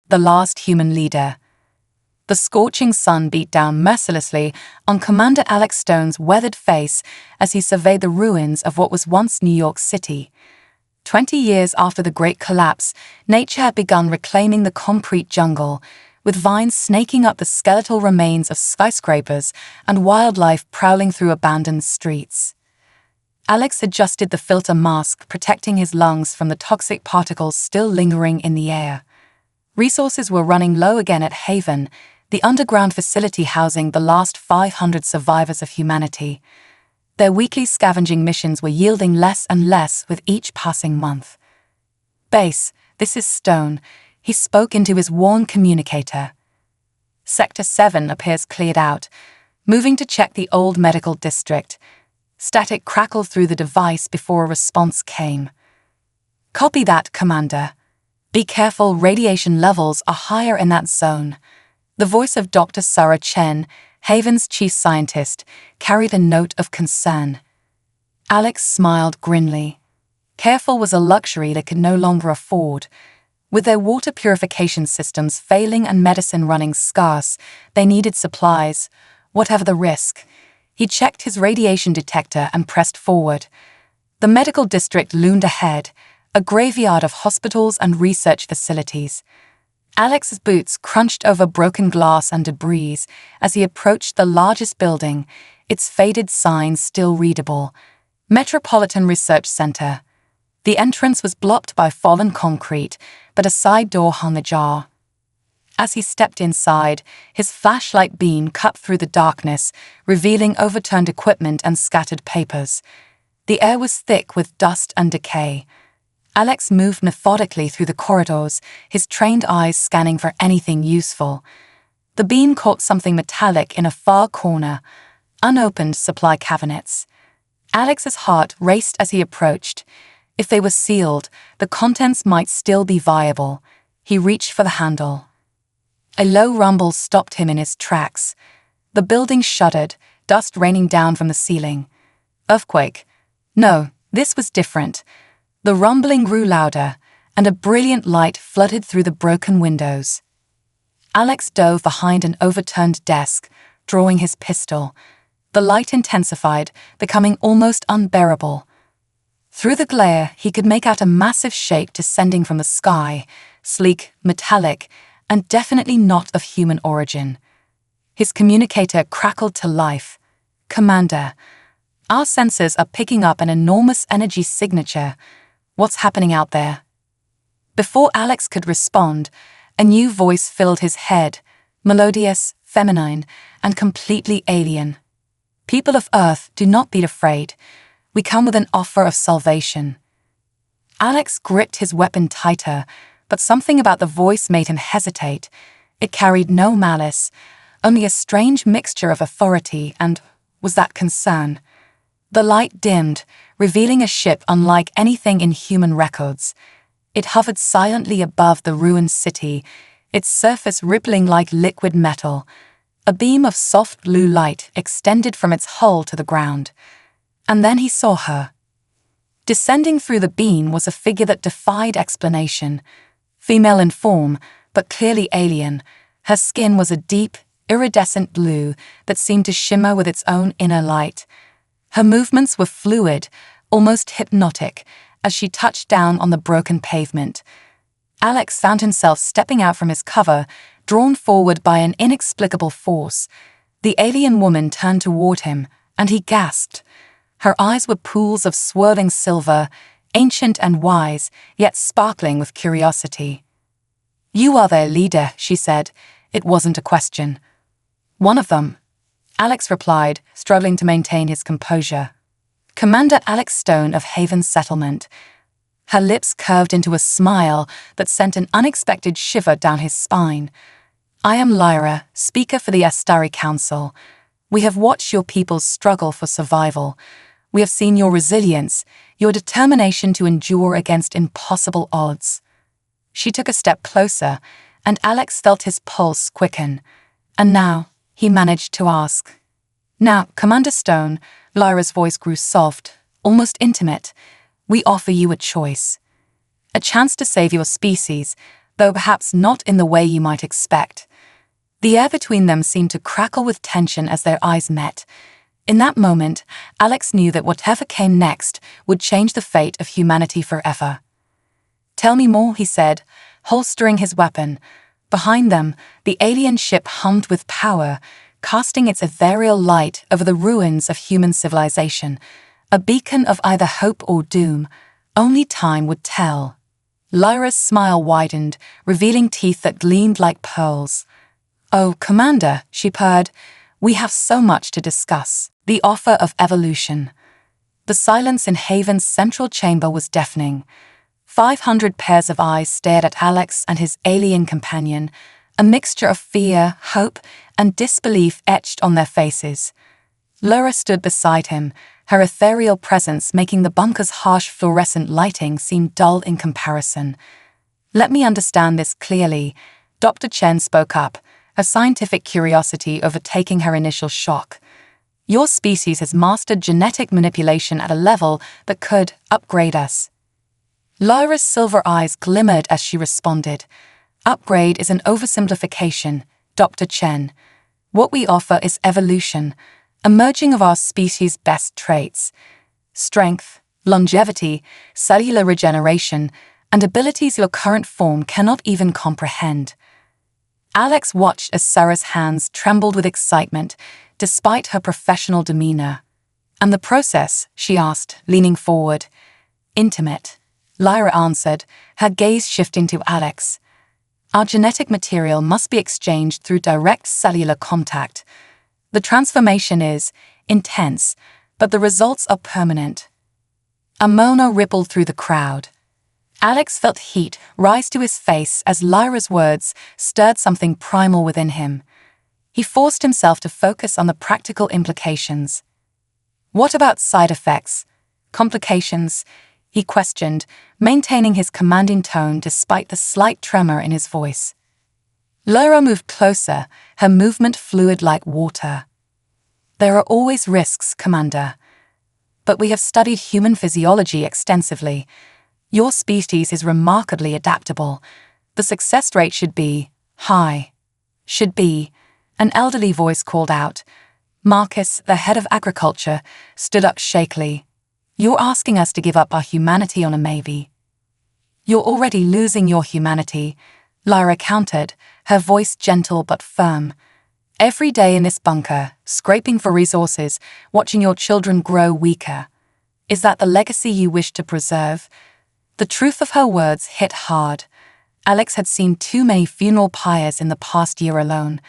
the last human leader. The scorching sun beat down mercilessly on Commander Alex Stone's weathered face as he surveyed the ruins of what was once New York City. 20 years after the Great Collapse, nature had begun reclaiming the concrete jungle, with vines snaking up the skeletal remains of skyscrapers and wildlife prowling through abandoned streets. Alex adjusted the filter mask, protecting his lungs from the toxic particles still lingering in the air. Resources were running low again at Haven, the underground facility housing the last 500 survivors of humanity. Their weekly scavenging missions were yielding less and less with each passing month. "Base, this is Stone," he spoke into his worn communicator. "Sector 7 appears cleared out. Moving to check the old medical district." Static crackled through the device before a response came. "Copy that, Commander. Be careful, radiation levels are higher in that zone." The voice of Dr. Sarah Chen, Haven's chief scientist, carried a note of concern. Alex smiled grimly. Careful was a luxury they could no longer afford. With their water purification systems failing and medicine running scarce, they needed supplies, whatever the risk. He checked his radiation detector and pressed forward. The medical district loomed ahead, a graveyard of hospitals and research facilities. Alex's boots crunched over broken glass and debris as he approached the largest building, its faded signs still readable. Metropolitan Research Center. The entrance was blocked by fallen concrete, but a side door hung ajar. As he stepped inside, his flashlight beam cut through the darkness, revealing overturned equipment and scattered papers. The air was thick with dust and decay. Alex moved methodically through the corridors, his trained eyes scanning for anything useful. The beam caught something metallic in a far corner, unopened supply cabinets. Alex's heart raced as he approached. If they were sealed, the contents might still be viable. He reached for the handle. A low rumble stopped him in his tracks. The building shuddered, dust raining down from the ceiling. Earthquake? No, this was different. The rumbling grew louder, and a brilliant light flooded through the broken windows. Alex dove behind an overturned desk, drawing his pistol. The light intensified, becoming almost unbearable. Through the glare, he could make out a massive shape descending from the sky, sleek, metallic, and definitely not of human origin. His communicator crackled to life. "Commander, our sensors are picking up an enormous energy signature. What's happening out there?" Before Alex could respond, a new voice filled his head, melodious, feminine, and completely alien. "People of Earth, do not be afraid. We come with an offer of salvation." Alex gripped his weapon tighter, but something about the voice made him hesitate. It carried no malice, only a strange mixture of authority and, was that concern? The light dimmed, revealing a ship unlike anything in human records. It hovered silently above the ruined city, its surface rippling like liquid metal. A beam of soft blue light extended from its hull to the ground. And then he saw her. Descending through the beam was a figure that defied explanation. Female in form, but clearly alien, her skin was a deep, iridescent blue that seemed to shimmer with its own inner light. Her movements were fluid, almost hypnotic, as she touched down on the broken pavement. Alex found himself stepping out from his cover, drawn forward by an inexplicable force. The alien woman turned toward him, and he gasped. Her eyes were pools of swirling silver, ancient and wise, yet sparkling with curiosity. "You are their leader," she said. It wasn't a question. "One of them," Alex replied, struggling to maintain his composure. "Commander Alex Stone of Haven Settlement." Her lips curved into a smile that sent an unexpected shiver down his spine. "I am Lyra, speaker for the Astari Council. We have watched your people's struggle for survival. We have seen your resilience, your determination to endure against impossible odds." She took a step closer, and Alex felt his pulse quicken. "And now," he managed to ask. "Now, Commander Stone," Lyra's voice grew soft, almost intimate, "we offer you a choice. A chance to save your species, though perhaps not in the way you might expect. The air between them seemed to crackle with tension as their eyes met. In that moment, Alex knew that whatever came next would change the fate of humanity forever. "Tell me more," he said, holstering his weapon. Behind them, the alien ship hummed with power, casting its ethereal light over the ruins of human civilization, a beacon of either hope or doom. Only time would tell. Lyra's smile widened, revealing teeth that gleamed like pearls. "Oh, Commander," she purred, "we have so much to discuss." The offer of evolution. The silence in Haven's central chamber was deafening. 500 pairs of eyes stared at Alex and his alien companion, a mixture of fear, hope, and disbelief etched on their faces. Lyra stood beside him, her ethereal presence making the bunker's harsh fluorescent lighting seem dull in comparison. "Let me understand this clearly," Dr. Chen spoke up, her scientific curiosity overtaking her initial shock. "Your species has mastered genetic manipulation at a level that could upgrade us." Lyra's silver eyes glimmered as she responded. "Upgrade is an oversimplification, Dr. Chen. What we offer is evolution, a merging of our species' best traits. Strength, longevity, cellular regeneration, and abilities your current form cannot even comprehend." Alex watched as Sarah's hands trembled with excitement, despite her professional demeanor. "And the process?" she asked, leaning forward. "Intimate," Lyra answered, her gaze shifting to Alex. "Our genetic material must be exchanged through direct cellular contact. The transformation is intense, but the results are permanent." A murmur rippled through the crowd. Alex felt heat rise to his face as Lyra's words stirred something primal within him. He forced himself to focus on the practical implications. "What about side effects? Complications?" he questioned, maintaining his commanding tone despite the slight tremor in his voice. Lyra moved closer, her movement fluid like water. "There are always risks, Commander. But we have studied human physiology extensively. Your species is remarkably adaptable. The success rate should be high." "Should be," an elderly voice called out. Marcus, the head of agriculture, stood up shakily. "You're asking us to give up our humanity on a maybe." "You're already losing your humanity," Lyra countered, her voice gentle but firm. "Every day in this bunker, scraping for resources, watching your children grow weaker. Is that the legacy you wish to preserve?" The truth of her words hit hard. Alex had seen too many funeral pyres in the past year alone.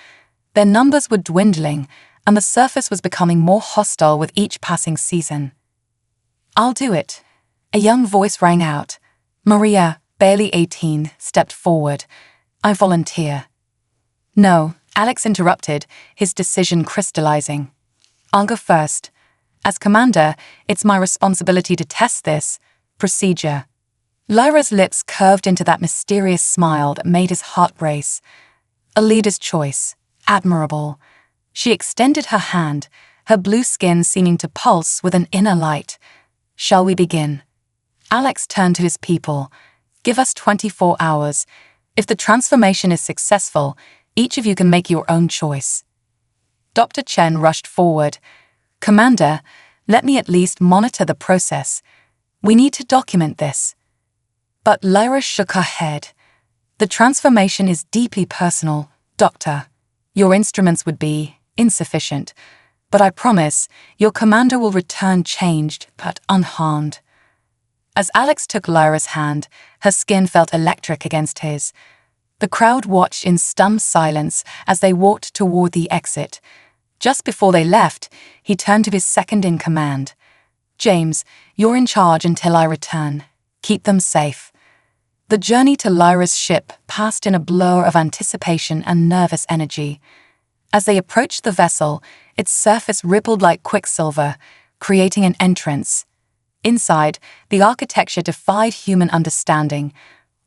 Their numbers were dwindling, and the surface was becoming more hostile with each passing season. "I'll do it," a young voice rang out. Maria, barely 18, stepped forward. "I volunteer." "No," Alex interrupted, his decision crystallizing. "I'll go first. As commander, it's my responsibility to test this procedure." Lyra's lips curved into that mysterious smile that made his heart race. A leader's choice. Admirable. She extended her hand, her blue skin seeming to pulse with an inner light. "Shall we begin?" Alex turned to his people. "Give us 24 hours. If the transformation is successful, each of you can make your own choice." Dr. Chen rushed forward. "Commander, let me at least monitor the process. We need to document this." But Lyra shook her head. "The transformation is deeply personal, Doctor. Your instruments would be insufficient, but I promise your commander will return changed but unharmed." As Alex took Lyra's hand, her skin felt electric against his. The crowd watched in stunned silence as they walked toward the exit. Just before they left, he turned to his second-in-command. "James, you're in charge until I return. Keep them safe." The journey to Lyra's ship passed in a blur of anticipation and nervous energy. As they approached the vessel, its surface rippled like quicksilver, creating an entrance. Inside, the architecture defied human understanding,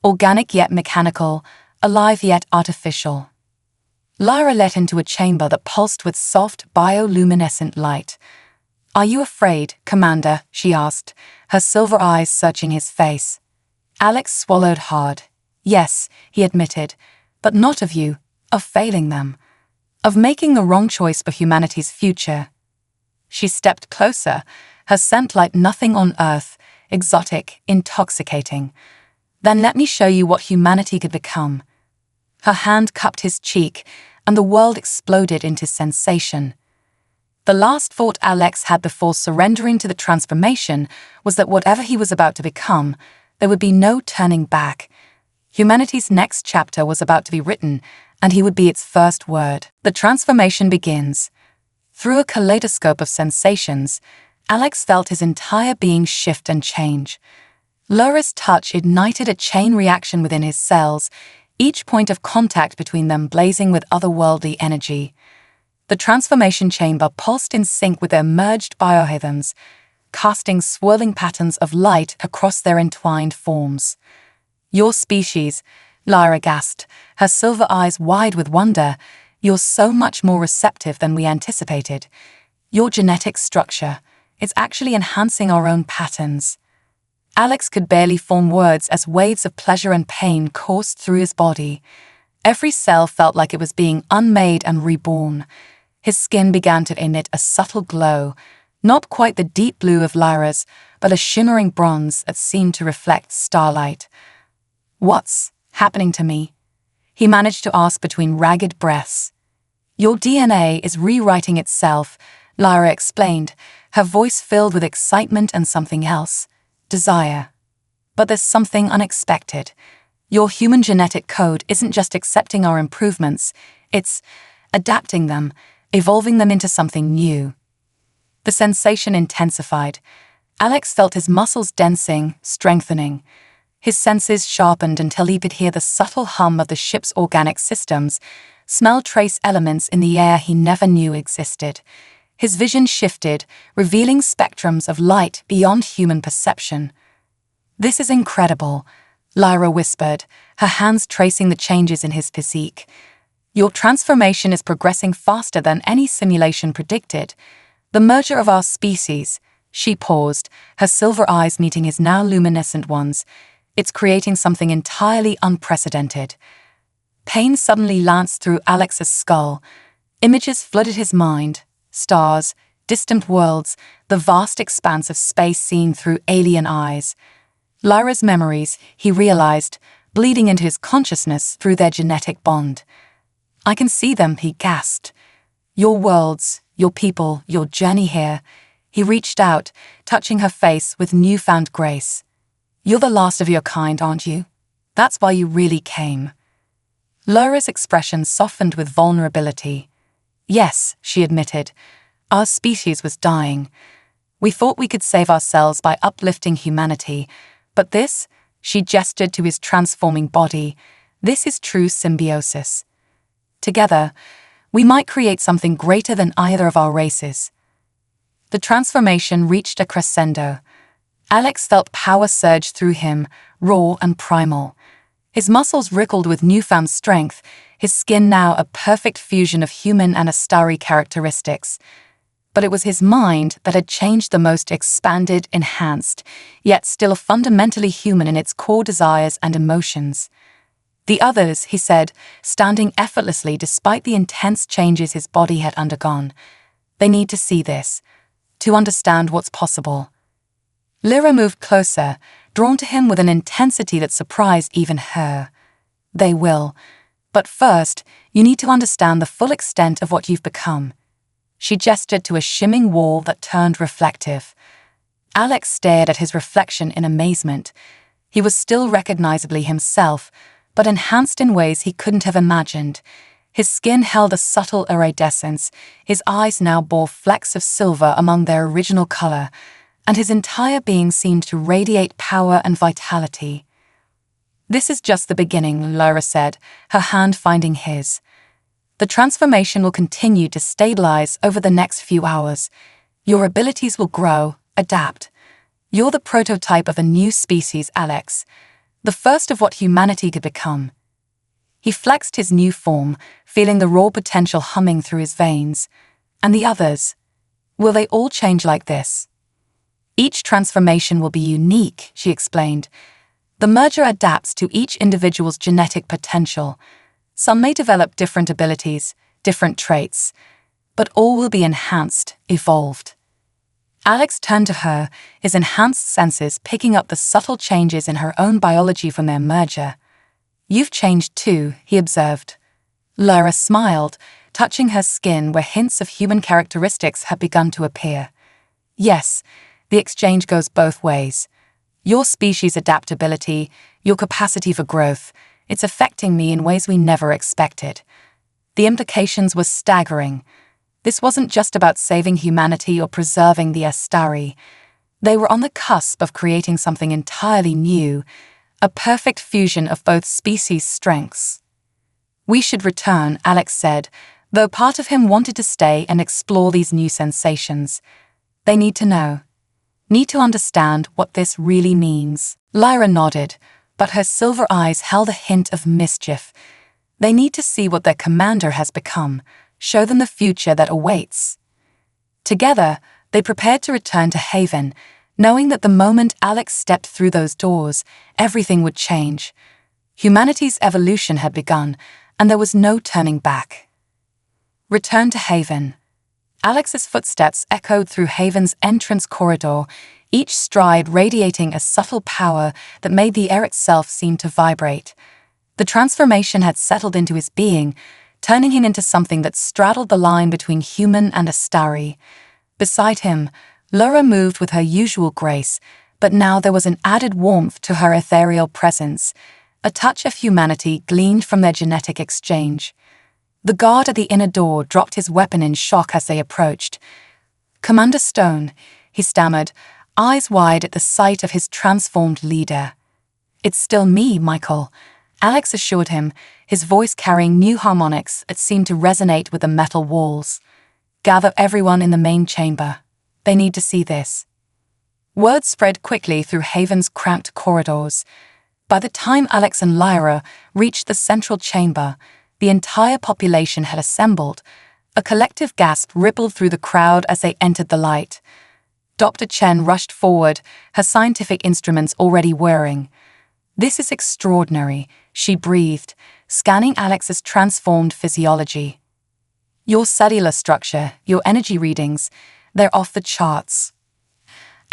organic yet mechanical, alive yet artificial. Lyra led into a chamber that pulsed with soft, bioluminescent light. "Are you afraid, Commander?" she asked, her silver eyes searching his face. Alex swallowed hard. Yes, he admitted, but not of you, of failing them, of making the wrong choice for humanity's future. She stepped closer, her scent like nothing on earth, exotic, intoxicating. Then let me show you what humanity could become. Her hand cupped his cheek, and the world exploded into sensation. The last thought Alex had before surrendering to the transformation was that whatever he was about to become, there would be no turning back. Humanity's next chapter was about to be written, and he would be its first word. The transformation begins. Through a kaleidoscope of sensations, Alex felt his entire being shift and change. Laura's touch ignited a chain reaction within his cells, each point of contact between them blazing with otherworldly energy. The transformation chamber pulsed in sync with their merged biohydrons, casting swirling patterns of light across their entwined forms. Your species, Lyra gasped, her silver eyes wide with wonder. You're so much more receptive than we anticipated. Your genetic structure, it's actually enhancing our own patterns. Alex could barely form words as waves of pleasure and pain coursed through his body. Every cell felt like it was being unmade and reborn. His skin began to emit a subtle glow, not quite the deep blue of Lyra's, but a shimmering bronze that seemed to reflect starlight. What's happening to me? He managed to ask between ragged breaths. Your DNA is rewriting itself, Lyra explained, her voice filled with excitement and something else, desire. But there's something unexpected. Your human genetic code isn't just accepting our improvements, it's adapting them, evolving them into something new. The sensation intensified. Alex felt his muscles densing, strengthening. His senses sharpened until he could hear the subtle hum of the ship's organic systems, smell trace elements in the air he never knew existed. His vision shifted, revealing spectrums of light beyond human perception. This is incredible, Lyra whispered, her hands tracing the changes in his physique. Your transformation is progressing faster than any simulation predicted. The merger of our species, she paused, her silver eyes meeting his now luminescent ones. It's creating something entirely unprecedented. Pain suddenly lanced through Alex's skull. Images flooded his mind. Stars, distant worlds, the vast expanse of space seen through alien eyes. Lyra's memories, he realized, bleeding into his consciousness through their genetic bond. I can see them, he gasped. Your worlds, your people, your journey here. He reached out, touching her face with newfound grace. You're the last of your kind, aren't you? That's why you really came. Laura's expression softened with vulnerability. Yes, she admitted. Our species was dying. We thought we could save ourselves by uplifting humanity, but this, she gestured to his transforming body, this is true symbiosis. Together, we might create something greater than either of our races. The transformation reached a crescendo. Alex felt power surge through him, raw and primal. His muscles rippled with newfound strength, his skin now a perfect fusion of human and Astari characteristics. But it was his mind that had changed the most, expanded, enhanced, yet still fundamentally human in its core desires and emotions. The others, he said, standing effortlessly despite the intense changes his body had undergone. They need to see this, to understand what's possible. Lyra moved closer, drawn to him with an intensity that surprised even her. They will. But first, you need to understand the full extent of what you've become. She gestured to a shimming wall that turned reflective. Alex stared at his reflection in amazement. He was still recognizably himself, but enhanced in ways he couldn't have imagined. His skin held a subtle iridescence, his eyes now bore flecks of silver among their original color, and his entire being seemed to radiate power and vitality. This is just the beginning, Lyra said, her hand finding his. The transformation will continue to stabilize over the next few hours. Your abilities will grow, adapt. You're the prototype of a new species, Alex, the first of what humanity could become. He flexed his new form, feeling the raw potential humming through his veins. And the others? Will they all change like this? Each transformation will be unique, she explained, The merger adapts to each individual's genetic potential. Some may develop different abilities, different traits, but all will be enhanced, evolved. Alex turned to her, his enhanced senses picking up the subtle changes in her own biology from their merger. "You've changed too," he observed. Lyra smiled, touching her skin where hints of human characteristics had begun to appear. "Yes, the exchange goes both ways. Your species' adaptability, your capacity for growth, it's affecting me in ways we never expected." The implications were staggering. This wasn't just about saving humanity or preserving the Astari. They were on the cusp of creating something entirely new, a perfect fusion of both species' strengths. "We should return," Alex said, though part of him wanted to stay and explore these new sensations. "They need to know. Need to understand what this really means." Lyra nodded, but her silver eyes held a hint of mischief. They need to see what their commander has become, show them the future that awaits. Together, they prepared to return to Haven, knowing that the moment Alex stepped through those doors, everything would change. Humanity's evolution had begun, and there was no turning back. Return to Haven. Alex's footsteps echoed through Haven's entrance corridor, each stride radiating a subtle power that made the air itself seem to vibrate. The transformation had settled into his being, turning him into something that straddled the line between human and Astari. Beside him, Lyra moved with her usual grace, but now there was an added warmth to her ethereal presence. A touch of humanity gleamed from their genetic exchange. The guard at the inner door dropped his weapon in shock as they approached. "Commander Stone," he stammered, eyes wide at the sight of his transformed leader. "It's still me, Michael," Alex assured him, his voice carrying new harmonics that seemed to resonate with the metal walls. "Gather everyone in the main chamber. They need to see this." Word spread quickly through Haven's cramped corridors. By the time Alex and Lyra reached the central chamber, the entire population had assembled. A collective gasp rippled through the crowd as they entered the light. Dr. Chen rushed forward, her scientific instruments already whirring. "This is extraordinary," she breathed, scanning Alex's transformed physiology. "Your cellular structure, your energy readings, they're off the charts."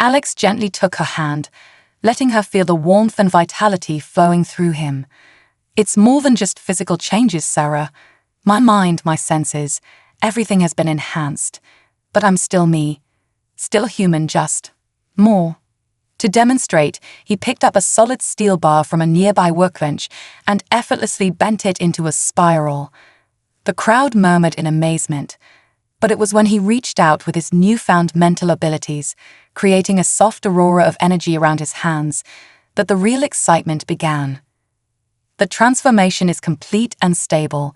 Alex gently took her hand, letting her feel the warmth and vitality flowing through him. "It's more than just physical changes, Sarah. My mind, my senses, everything has been enhanced. But I'm still me. Still human, just more." To demonstrate, he picked up a solid steel bar from a nearby workbench and effortlessly bent it into a spiral. The crowd murmured in amazement, but it was when he reached out with his newfound mental abilities, creating a soft aurora of energy around his hands, that the real excitement began. "The transformation is complete and stable,"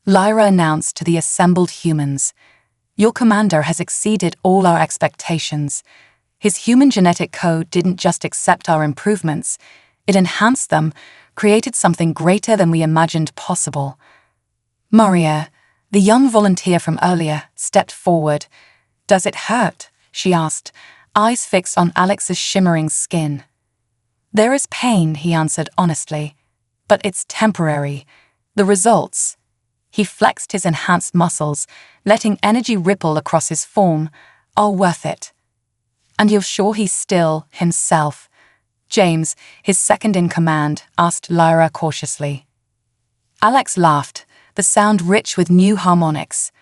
Lyra announced to the assembled humans. "Your commander has exceeded all our expectations. His human genetic code didn't just accept our improvements, it enhanced them, created something greater than we imagined possible." Maria, the young volunteer from earlier, stepped forward. "Does it hurt?" she asked, eyes fixed on Alex's shimmering skin. "There is pain," he answered honestly, "but it's temporary. The results—" He flexed his enhanced muscles, letting energy ripple across his form, "are worth it." "And you're sure he's still himself?" James, his second in command, asked Lyra cautiously. Alex laughed, the sound rich with new harmonics.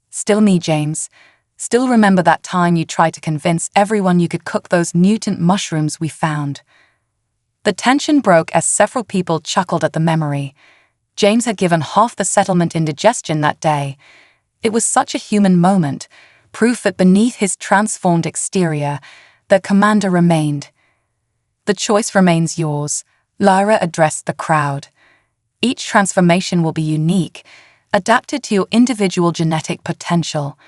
"Still me, James. Still remember that time you tried to convince everyone you could cook those mutant mushrooms we found." The tension broke as several people chuckled at the memory. James had given half the settlement indigestion that day. It was such a human moment, proof that beneath his transformed exterior, the commander remained. "The choice remains yours," Lyra addressed the crowd. "Each transformation will be unique, adapted to your individual genetic potential.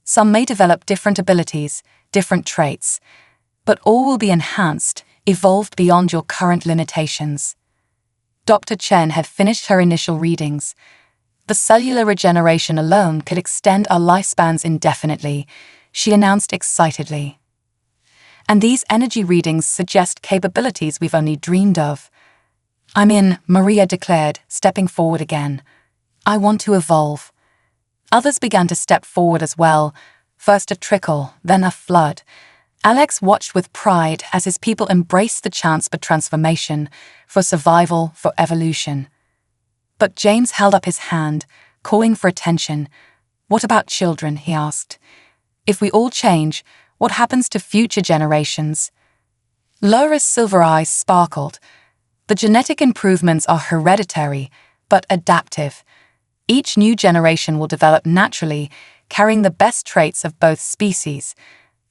Some may develop different abilities, different traits, but all will be enhanced, evolved beyond your current limitations." Dr. Chen had finished her initial readings. "The cellular regeneration alone could extend our lifespans indefinitely," she announced excitedly. "And these energy readings suggest capabilities we've only dreamed of." "I'm in," Maria declared, stepping forward again. "I want to evolve." Others began to step forward as well, first a trickle, then a flood. Alex watched with pride as his people embraced the chance for transformation, for survival, for evolution. But James held up his hand, calling for attention. "What about children?" he asked. "If we all change, what happens to future generations?" Laura's silver eyes sparkled. "The genetic improvements are hereditary, but adaptive. Each new generation will develop naturally, carrying the best traits of both species.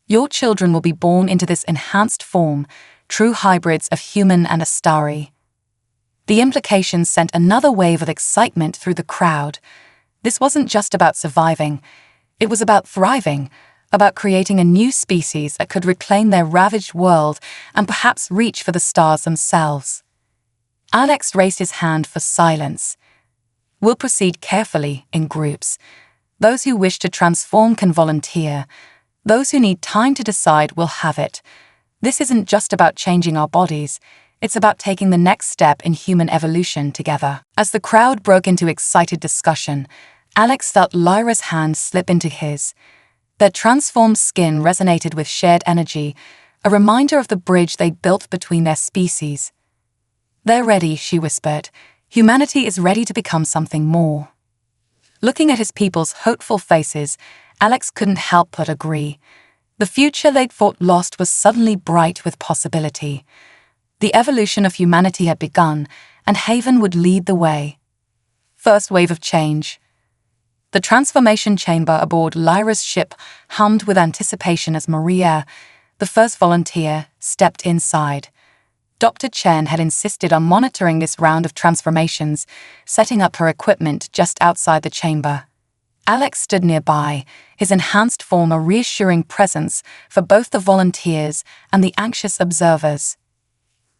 Your children will be born into this enhanced form, true hybrids of human and Astari." The implications sent another wave of excitement through the crowd. This wasn't just about surviving. It was about thriving, about creating a new species that could reclaim their ravaged world and perhaps reach for the stars themselves. Alex raised his hand for silence. "We'll proceed carefully, in groups. Those who wish to transform can volunteer. Those who need time to decide will have it. This isn't just about changing our bodies. It's about taking the next step in human evolution together." As the crowd broke into excited discussion, Alex felt Lyra's hand slip into his. Their transformed skin resonated with shared energy, a reminder of the bridge they built between their species. "They're ready," she whispered. "Humanity is ready to become something more." Looking at his people's hopeful faces, Alex couldn't help but agree. The future they'd thought lost was suddenly bright with possibility. The evolution of humanity had begun, and Haven would lead the way. First wave of change. The transformation chamber aboard Lyra's ship hummed with anticipation as Maria, the first volunteer, stepped inside. Dr. Chen had insisted on monitoring this round of transformations, setting up her equipment just outside the chamber. Alex stood nearby, his enhanced form a reassuring presence for both the volunteers and the anxious observers.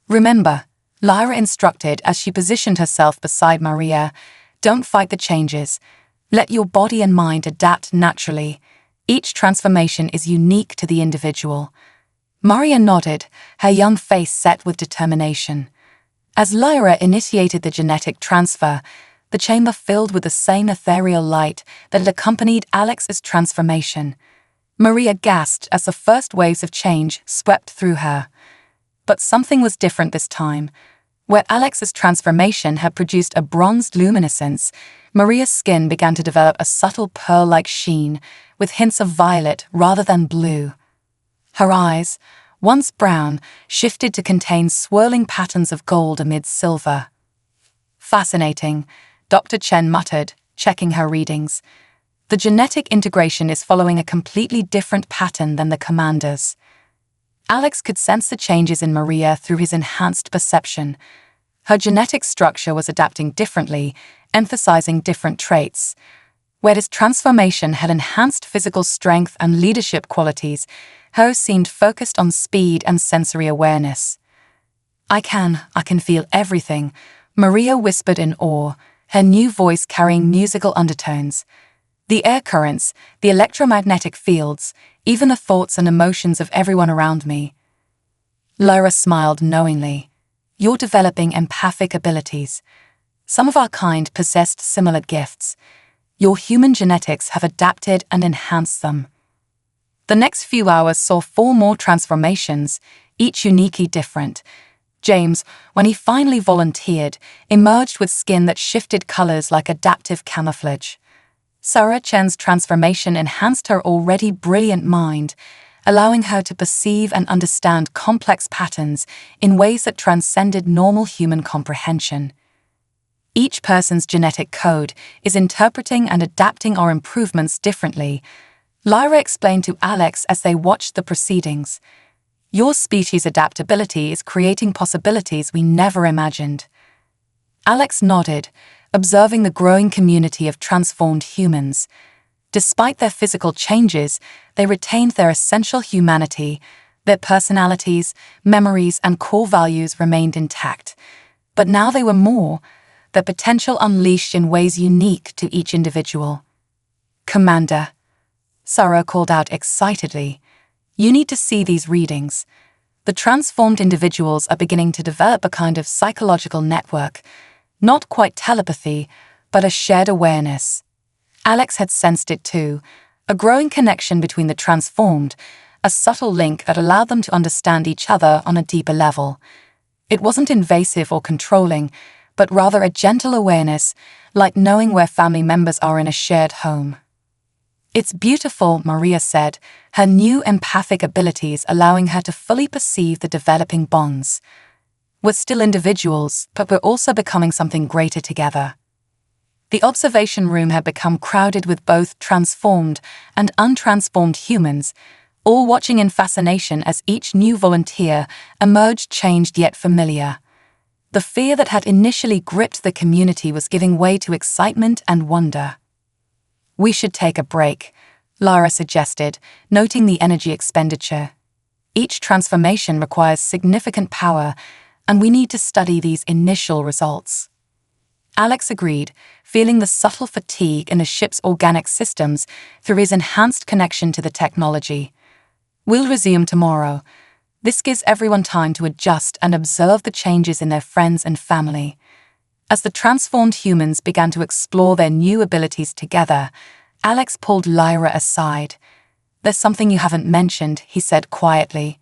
"Remember," Lyra instructed as she positioned herself beside Maria, "don't fight the changes. Let your body and mind adapt naturally. Each transformation is unique to the individual." Maria nodded, her young face set with determination. As Lyra initiated the genetic transfer, the chamber filled with the same ethereal light that had accompanied Alex's transformation. Maria gasped as the first waves of change swept through her. But something was different this time. Where Alex's transformation had produced a bronzed luminescence, Maria's skin began to develop a subtle pearl-like sheen, with hints of violet rather than blue. Her eyes, once brown, shifted to contain swirling patterns of gold amid silver. "Fascinating," Dr. Chen muttered, checking her readings. "The genetic integration is following a completely different pattern than the commander's." Alex could sense the changes in Maria through his enhanced perception. Her genetic structure was adapting differently, emphasizing different traits. Where his transformation had enhanced physical strength and leadership qualities, hers seemed focused on speed and sensory awareness. I can feel everything," Maria whispered in awe, her new voice carrying musical undertones. "The air currents, the electromagnetic fields, even the thoughts and emotions of everyone around me." Lyra smiled knowingly. "You're developing empathic abilities. Some of our kind possessed similar gifts. Your human genetics have adapted and enhanced them." The next few hours saw 4 more transformations, each uniquely different. James, when he finally volunteered, emerged with skin that shifted colors like adaptive camouflage. Sarah Chen's transformation enhanced her already brilliant mind, allowing her to perceive and understand complex patterns in ways that transcended normal human comprehension. Each person's genetic code is interpreting and adapting our improvements differently, Lyra explained to Alex as they watched the proceedings. "Your species' adaptability is creating possibilities we never imagined." Alex nodded, observing the growing community of transformed humans. Despite their physical changes, they retained their essential humanity. Their personalities, memories, and core values remained intact. But now they were more, their potential unleashed in ways unique to each individual. "Commander," Sarah called out excitedly, "you need to see these readings. The transformed individuals are beginning to develop a kind of psychological network, not quite telepathy, but a shared awareness. Alex had sensed it too, a growing connection between the transformed, a subtle link that allowed them to understand each other on a deeper level. It wasn't invasive or controlling, but rather a gentle awareness, like knowing where family members are in a shared home. "It's beautiful," Maria said, her new empathic abilities allowing her to fully perceive the developing bonds. "We're still individuals, but we're also becoming something greater together." The observation room had become crowded with both transformed and untransformed humans, all watching in fascination as each new volunteer emerged changed yet familiar. The fear that had initially gripped the community was giving way to excitement and wonder. "We should take a break," Lara suggested, noting the energy expenditure. "Each transformation requires significant power, and we need to study these initial results." Alex agreed, feeling the subtle fatigue in the ship's organic systems through his enhanced connection to the technology. "We'll resume tomorrow. This gives everyone time to adjust and observe the changes in their friends and family." As the transformed humans began to explore their new abilities together, Alex pulled Lyra aside. "There's something you haven't mentioned," he said quietly.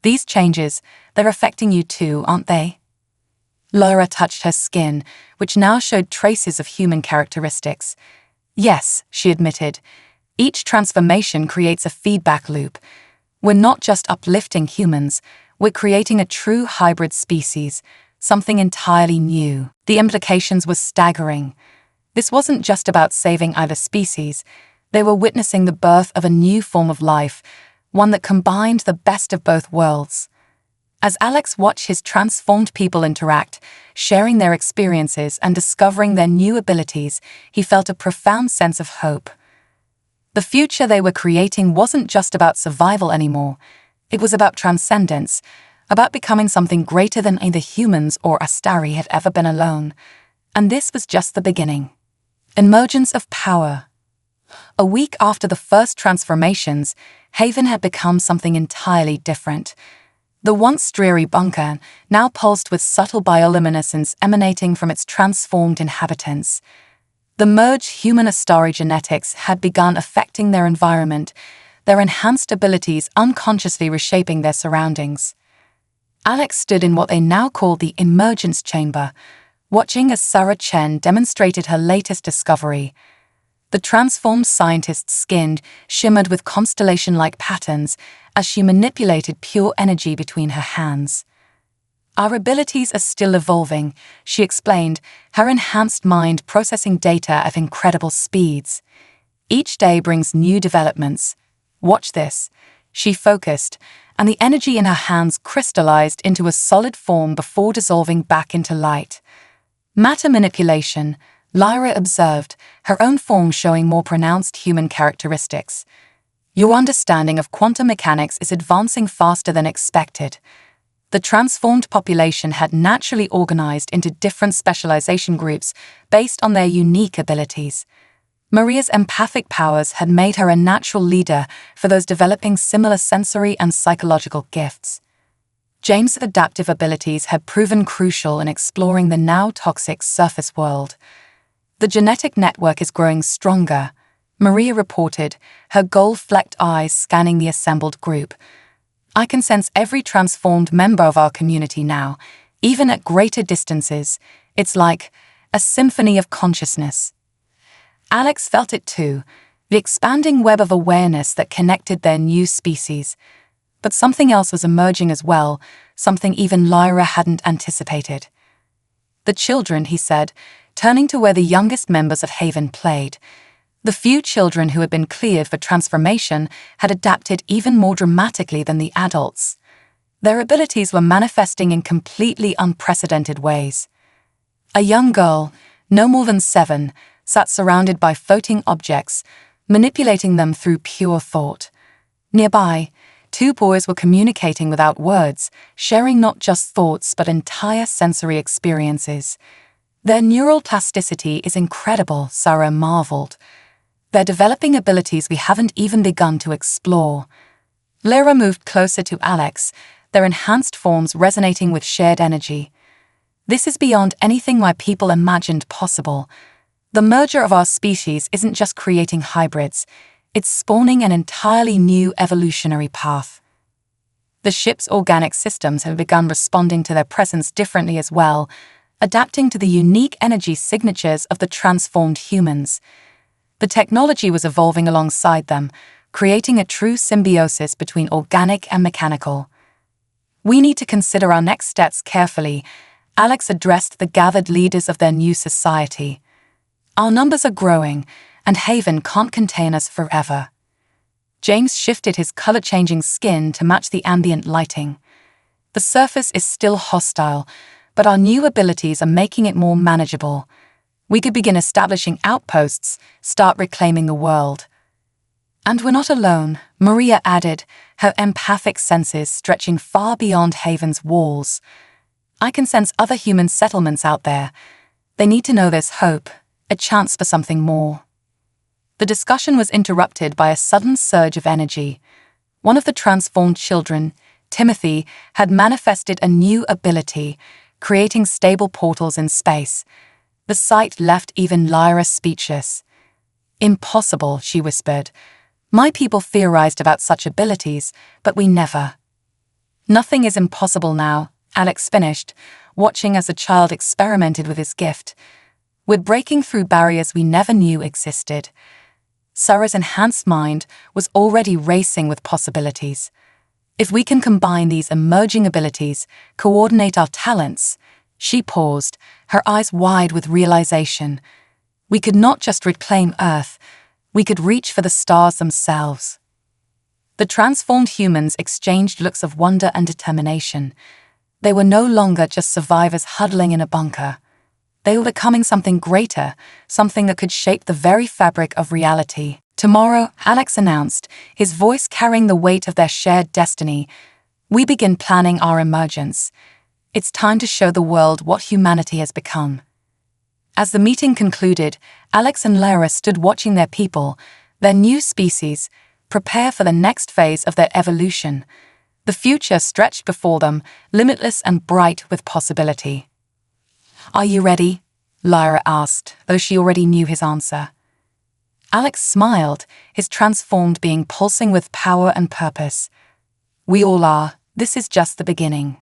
"These changes, they're affecting you too, aren't they?" Lyra touched her skin, which now showed traces of human characteristics. "Yes," she admitted. "Each transformation creates a feedback loop. We're not just uplifting humans, we're creating a true hybrid species, something entirely new." The implications were staggering. This wasn't just about saving either species, they were witnessing the birth of a new form of life, one that combined the best of both worlds. As Alex watched his transformed people interact, sharing their experiences and discovering their new abilities, he felt a profound sense of hope. The future they were creating wasn't just about survival anymore. It was about transcendence, about becoming something greater than either humans or Astari had ever been alone. And this was just the beginning. Emergence of power. A week after the first transformations, Haven had become something entirely different. The once dreary bunker now pulsed with subtle bioluminescence emanating from its transformed inhabitants. The merged human-Astari genetics had begun affecting their environment, their enhanced abilities unconsciously reshaping their surroundings. Alex stood in what they now called the emergence chamber, watching as Sarah Chen demonstrated her latest discovery. The transformed scientist's skin shimmered with constellation-like patterns as she manipulated pure energy between her hands. "Our abilities are still evolving," she explained, her enhanced mind processing data at incredible speeds. "Each day brings new developments. Watch this." She focused, and the energy in her hands crystallized into a solid form before dissolving back into light. "Matter manipulation," Lyra observed, her own form showing more pronounced human characteristics. "Your understanding of quantum mechanics is advancing faster than expected." The transformed population had naturally organized into different specialization groups based on their unique abilities. Maria's empathic powers had made her a natural leader for those developing similar sensory and psychological gifts. James' adaptive abilities had proven crucial in exploring the now toxic surface world. "The genetic network is growing stronger," Maria reported, her gold-flecked eyes scanning the assembled group. "I can sense every transformed member of our community now, even at greater distances. It's like a symphony of consciousness." Alex felt it too, the expanding web of awareness that connected their new species. But something else was emerging as well, something even Lyra hadn't anticipated. "The children," he said, turning to where the youngest members of Haven played. The few children who had been cleared for transformation had adapted even more dramatically than the adults. Their abilities were manifesting in completely unprecedented ways. A young girl, no more than 7, sat surrounded by floating objects, manipulating them through pure thought. Nearby, 2 boys were communicating without words, sharing not just thoughts but entire sensory experiences. "Their neural plasticity is incredible," Sarah marveled. "They're developing abilities we haven't even begun to explore." Lyra moved closer to Alex, their enhanced forms resonating with shared energy. This is beyond anything my people imagined possible. The merger of our species isn't just creating hybrids, it's spawning an entirely new evolutionary path. The ship's organic systems have begun responding to their presence differently as well, adapting to the unique energy signatures of the transformed humans. The technology was evolving alongside them, creating a true symbiosis between organic and mechanical. We need to consider our next steps carefully, Alex addressed the gathered leaders of their new society. Our numbers are growing, and Haven can't contain us forever. James shifted his color-changing skin to match the ambient lighting. The surface is still hostile, but our new abilities are making it more manageable. We could begin establishing outposts, start reclaiming the world. And we're not alone, Maria added, her empathic senses stretching far beyond Haven's walls. I can sense other human settlements out there. They need to know there's hope, a chance for something more. The discussion was interrupted by a sudden surge of energy. One of the transformed children, Timothy, had manifested a new ability, creating stable portals in space. The sight left even Lyra speechless. Impossible, she whispered. My people theorized about such abilities, but we never. Nothing is impossible now, Alex finished, watching as the child experimented with his gift. We're breaking through barriers we never knew existed. Sarah's enhanced mind was already racing with possibilities. If we can combine these emerging abilities, coordinate our talents, she paused, her eyes wide with realization. We could not just reclaim Earth, we could reach for the stars themselves. The transformed humans exchanged looks of wonder and determination. They were no longer just survivors huddling in a bunker. They were becoming something greater, something that could shape the very fabric of reality. Tomorrow, Alex announced, his voice carrying the weight of their shared destiny, we begin planning our emergence. It's time to show the world what humanity has become. As the meeting concluded, Alex and Lyra stood watching their people, their new species, prepare for the next phase of their evolution. The future stretched before them, limitless and bright with possibility. Are you ready? Lyra asked, though she already knew his answer. Alex smiled, his transformed being pulsing with power and purpose. We all are. This is just the beginning.